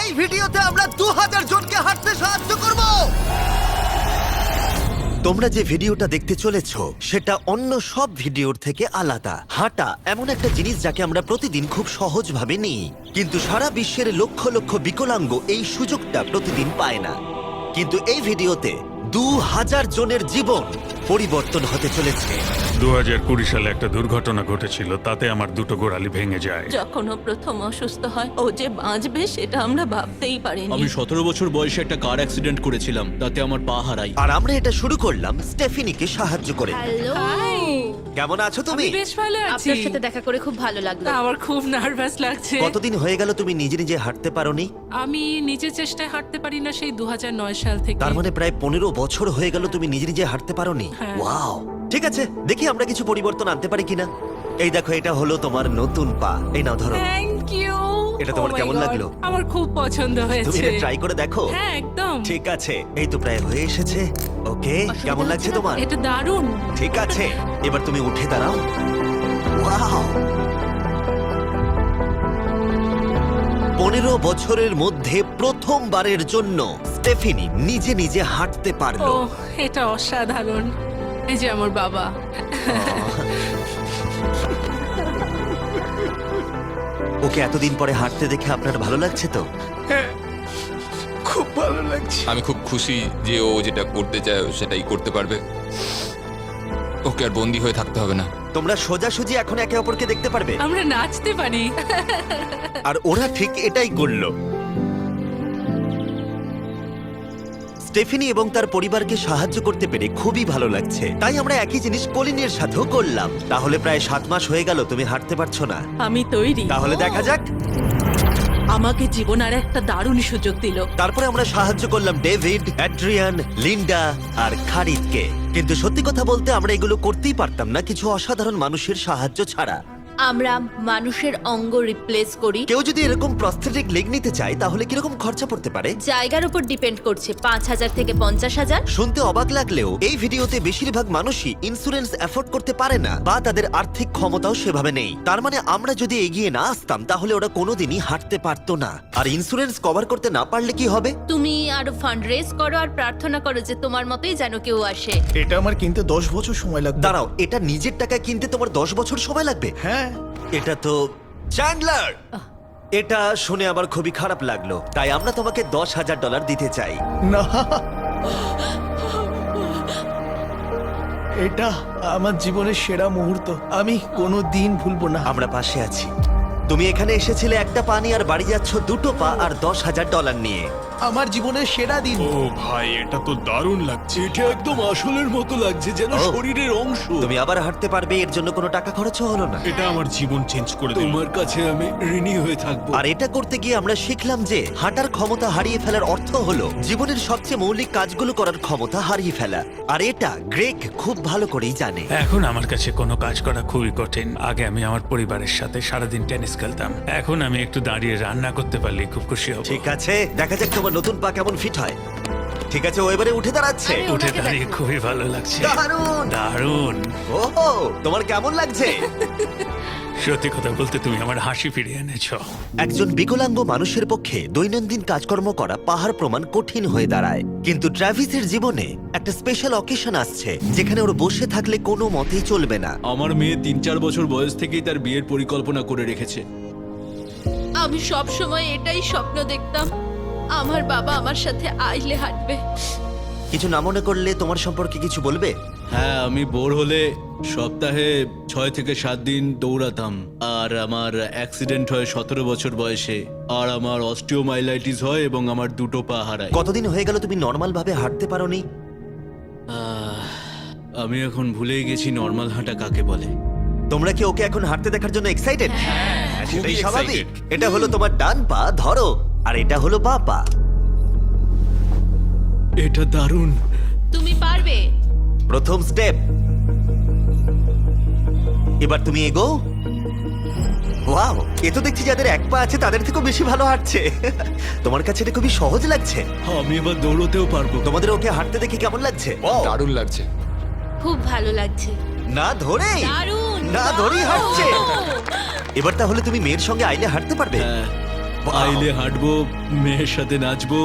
এই ভিডিওতে আমরা 2000 জনকে হাঁটতে সাহায্য করব। তোমরা যে ভিডিওটা দেখতে চলেছো সেটা অন্য সব ভিডিওর থেকে আলাদা। হাঁটা এমন একটা জিনিস যাকে আমরা প্রতিদিন খুব সহজভাবে নিই, কিন্তু সারা বিশ্বের লক্ষ লক্ষ বিকলাঙ্গ এই সুযোগটা প্রতিদিন পায় না। কিন্তু এই ভিডিওতে 2000 জনের জীবন পরিবর্তন হতে চলেছে। 2020 সালে একটা দুর্ঘটনা ঘটেছিল, তাতে আমার দুটো গোড়ালি ভেঙে যায়। যখন ও প্রথম অসুস্থ হয়, ও যে বাঁচবে সেটা আমরা ভাবতেই পারিনি। আমি 17 বছর বয়সে একটা কার অ্যাক্সিডেন্ট করেছিলাম, তাতে আমার পা হারাই। আর আমরা এটা শুরু করলাম স্টেফিনিকে সাহায্য করে। হ্যালো, কেমন আছো তুমি? বেশ ভালো আছি। আপনার সাথে দেখা করে খুব ভালো লাগলো। আমার খুব নার্ভাস লাগছে। কতদিন হয়ে গেল তুমি নিজে নিজে হাঁটতে পারোনি? আমি নিজের চেষ্টায় হাঁটতে পারি না সেই 2009 সাল থেকে। তার মানে প্রায় 15 বছর হয়ে গেল তুমি নিজে নিজে হাঁটতে পারোনি। হ্যাঁ। ওয়াও, ঠিক আছে, দেখি আমরা কিছু পরিবর্তন আনতে পারি কিনা। এই দেখো, এটা হলো তোমার নতুন পা। এই নাও, ধরো। Thank you. এটা তোমার কেমন লাগলো? আমার খুব পছন্দ তুমি হয়েছে। এটা ট্রাই করে দেখো। হ্যাঁ, একদম। ঠিক আছে, এই তো প্রায় হয়ে এসেছে। ওকে, কেমন লাগছে তোমার? এটা দারুণ। ঠিক আছে, এবার তুমি উঠে দাঁড়াও। ওয়াও, 15 বছরের মধ্যে প্রথমবারের জন্য স্টেফিনি নিজে নিজে হাঁটতে ও, পারলো। এটা অসাধারণ। এই যে আমার বাবা। ওকে এতদিন পরে হাঁটতে দেখে আপনার ভালো লাগছে তো? আমি খুব খুশি যে ও যেটা করতে চায় ও সেটাই করতে পারবে। ওকে আর বন্দি হয়ে থাকতে হবে না। তোমরা সোজাসুজি এখন একে অপরকে দেখতে পারবে। আমরা নাচতে পারি। আর ওরা ঠিক এটাই করল। স্টেফিনি এবং তার পরিবারকে সাহায্য করতে পেরে খুবই ভালো লাগছে। তাই আমরা একই জিনিস কলিনের সাথেও করলাম। তাহলে প্রায় 7 মাস হয়ে গেল তুমি হাঁটতে পারছো না। আমি তৈরি। তাহলে দেখা যাক। আমাকে জীবন আর একটা দারুণ সুযোগ দিল। তারপরে আমরা সাহায্য করলাম ডেভিড, অ্যাড্রিয়ান, লিন্ডা আর খারিদকে। কিন্তু সত্যি কথা বলতে আমরা এগুলো করতেই পারতাম না কিছু অসাধারণ মানুষের সাহায্য ছাড়া। আমরা মানুষের অঙ্গ রিপ্লেস করি। কেউ যদি এরকম প্রস্থেটিক লেগ নিতে চায় তাহলে কিরকম খরচা পড়তে পারে? জায়গার উপর ডিপেন্ড করছে, 5,000 থেকে 50,000। শুনতে অবাক লাগলেও এই ভিডিওতে বেশিরভাগ মানুষই ইন্স্যুরেন্স অ্যাফোর্ড করতে পারে না, বা তাদের আর্থিক ক্ষমতাও সেভাবে নেই। তার মানে আমরা যদি এগিয়ে না আসতাম তাহলে ওরা কোনোদিনই হাঁটতে পারতো না। আর ইন্স্যুরেন্স কভার করতে না পারলে কি হবে? তুমি আরো ফান্ড রেজ করো আর প্রার্থনা করো যে তোমার মতোই যেন কেউ আসে। এটা আমার কিনতে 10 বছর সময় লাগবে। দাঁড়াও, এটা নিজের টাকায় কিনতে তোমার 10 বছর সময় লাগবে? হ্যাঁ, এটা তো চ্যান্ডলার! এটা শুনে আমার খুবই খারাপ লাগলো, তাই আমরা তোমাকে $10,000 দিতে চাই। না, এটা আমার জীবনের সেরা মুহূর্ত। আমি কোনো দিন ভুলবো না। আমরা পাশে আছি। তুমি এখানে এসেছিলে একটা পা নিয়ে আর বাড়ি যাচ্ছ দুটো পা আর $10,000 নিয়ে। আমার জীবনের সেরা দিন। ও ভাই, এটা তো দারুণ লাগছে। এটা একদম আসলের মতো লাগছে, যেন ও। শরীরের অংশ। তুমি আবার হাঁটতে পারবে, এর জন্য কোনো টাকা খরচও হলো না। এটা আমার জীবন চেঞ্জ করে দিল। তোমার কাছে আমি ঋণী হয়ে থাকবো। আর এটা করতে গিয়ে আমরা শিখলাম যে হাঁটার ক্ষমতা হারিয়ে ফেলার অর্থ হলো জীবনের সবচেয়ে মৌলিক কাজগুলো করার ক্ষমতা হারিয়ে ফেলা। আর এটা গ্রেগ খুব ভালো করেই জানে। এখন আমার কাছে কোনো কাজ করা খুবই কঠিন। আগে আমি আমার পরিবারের সাথে সারাদিন টেনিস খেলতাম, এখন আমি একটু দাঁড়িয়ে রান্না করতে পারলে খুব খুশি হব। ঠিক আছে, দেখা যাক তোমার নতুন পা কেমন ফিট হয়। ঠিক আছে, ও এবারে উঠে দাঁড়াচ্ছে। আমি উঠে ওনাকে দাঁড়িয়ে খুবই ভালো লাগছে। দারুণ! দারুণ। ওহো, তোমার কেমন লাগছে? সত্যি কথা বলতে তুমি আমার হাসি ফিরিয়ে এনেছো। একজন বিকলাঙ্গ মানুষের পক্ষে দৈনন্দিন কাজকর্ম করা পাহাড় প্রমাণ কঠিন হয়ে দাঁড়ায়। কিন্তু ট্রাভিসের জীবনে একটা স্পেশাল অকেশন আসছে যেখানে ওর বসে থাকলে কোনো মতেই চলবে না। আমার মেয়ে 3-4 বছর বয়স থেকেই তার বিয়ের পরিকল্পনা করে রেখেছে। আমি সব সময় এটাই স্বপ্ন দেখতাম, আমার বাবা আমার সাথে আইলে হাঁটবে। কিছু না মনে করলে তোমার সম্পর্কে কিছু বলবে? হ্যাঁ, আমি বোর হলে সপ্তাহে 6 থেকে 7 দিন দৌড়াতাম। আর আমার অ্যাক্সিডেন্ট হয় 17 বছর বয়সে। আর আমার অস্টিওমাইলাইটিস হয় এবং আমার দুটো পা হারায়। কতদিন হয়ে গেল তুমি নর্মাল ভাবে হাঁটতে পারোনি? আমি এখন ভুলেই গেছি নর্মাল হাঁটা কাকে বলে। তোমরা কি ওকে এখন হাঁটতে দেখার জন্য এক্সাইটেড? সেটাই খুবই স্বাভাবিক। excited। এটা হলো তোমার ডান পা, ধরো, আর এটা হলো বাঁ পা। এটা দারুণ। তুমি পারবে। প্রথম স্টেপ। এবার তুমি এগো। ওয়াও, এ তো দেখছি যাদের এক পা আছে তাদের থেকেও বেশি ভালো হাঁটছে। তোমার কাছে এটা খুবই সহজ লাগছে। আমি এবার দৌড়তেও পারবো। তোমাদের ওকে হাঁটতে দেখে কেমন লাগছে? দারুণ লাগছে। খুব ভালো লাগছে। না ধরেই, দারুণ! না ধরেই হাঁটছে। এবার তাহলে তুমি মেয়ের সঙ্গে আইলে হাঁটতে পারবে? হ্যাঁ, আইলে হাঁটবো, মেয়ের সাথে নাচবো।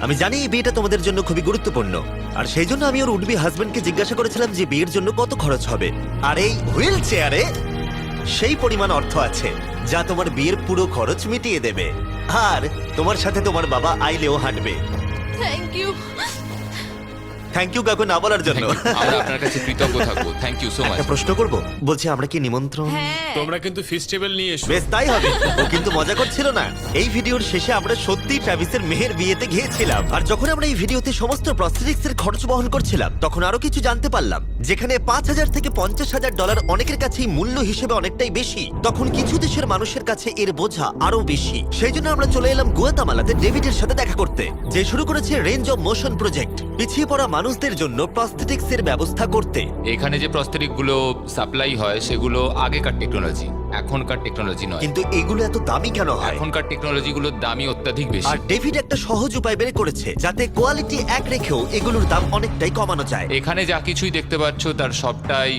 আমি জানি এই বিয়েটা তোমাদের জন্য খুবই গুরুত্বপূর্ণ, আর সেই জন্য আমি ওর উডবি হাজবেন্ডকে জিজ্ঞাসা করেছিলাম যে বিয়ের জন্য কত খরচ হবে। আর এই হুইল চেয়ারে সেই পরিমাণ অর্থ আছে যা তোমার বিয়ের পুরো খরচ মিটিয়ে দেবে। আর তোমার সাথে তোমার বাবা আইলেও হাঁটবে। Thank you. থ্যাংক ইউ কাকু না বলার জন্য। আমরা আপনার কাছে কৃতজ্ঞ থাকবো, থ্যাংক ইউ সো মাচ। একটা প্রশ্ন করব, বলছি আমরা কি নিমন্ত্রণ? হ্যাঁ, তোমরা কিন্তু ফেস্টিভ্যাল নিয়ে এসো। বেশ তাই হবে। ও কিন্তু মজা করছিল না। এই ভিডিওর শেষে আমরা সত্যি ট্রাভিসের মেহের বিয়েতে গিয়েছিলাম, আর যখন আমরা এই ভিডিওতে সমস্ত প্রস্থেটিক্স এর খরচ বহন করছিলাম তখন আরো কিছু জানতে পারলাম। যেখানে $5,000 থেকে $50,000 অনেকের কাছেই মূল্য হিসেবে অনেকটাই বেশি, তখন কিছু দেশের মানুষের কাছে এর বোঝা আরো বেশি। সেই জন্য আমরা চলে এলাম গুয়াতামালাতে ডেভিডের সাথে দেখা করতে, যে শুরু করেছে রেঞ্জ অফ মোশন প্রজেক্ট, পিছিয়ে পড়া মানুষদের জন্য প্রস্থেটিক্স এর ব্যবস্থা করতে। এখানে যে প্রস্তরিক গুলো সাপ্লাই হয় সেগুলো আগেকার টেকনোলজি, এখনকার টেকনোলজি নয়। কিন্তু এগুলো এত দামি কেন হয়? এখনকার টেকনোলজি গুলোর দামই অত্যাধিক বেশি। আর ডেভিড একটা সহজ উপায় বের করেছে যাতে কোয়ালিটি এক রেখেও এগুলোর দাম অনেকটাই কমানো যায়। এখানে যা কিছুই দেখতে পাচ্ছ তার সবটাই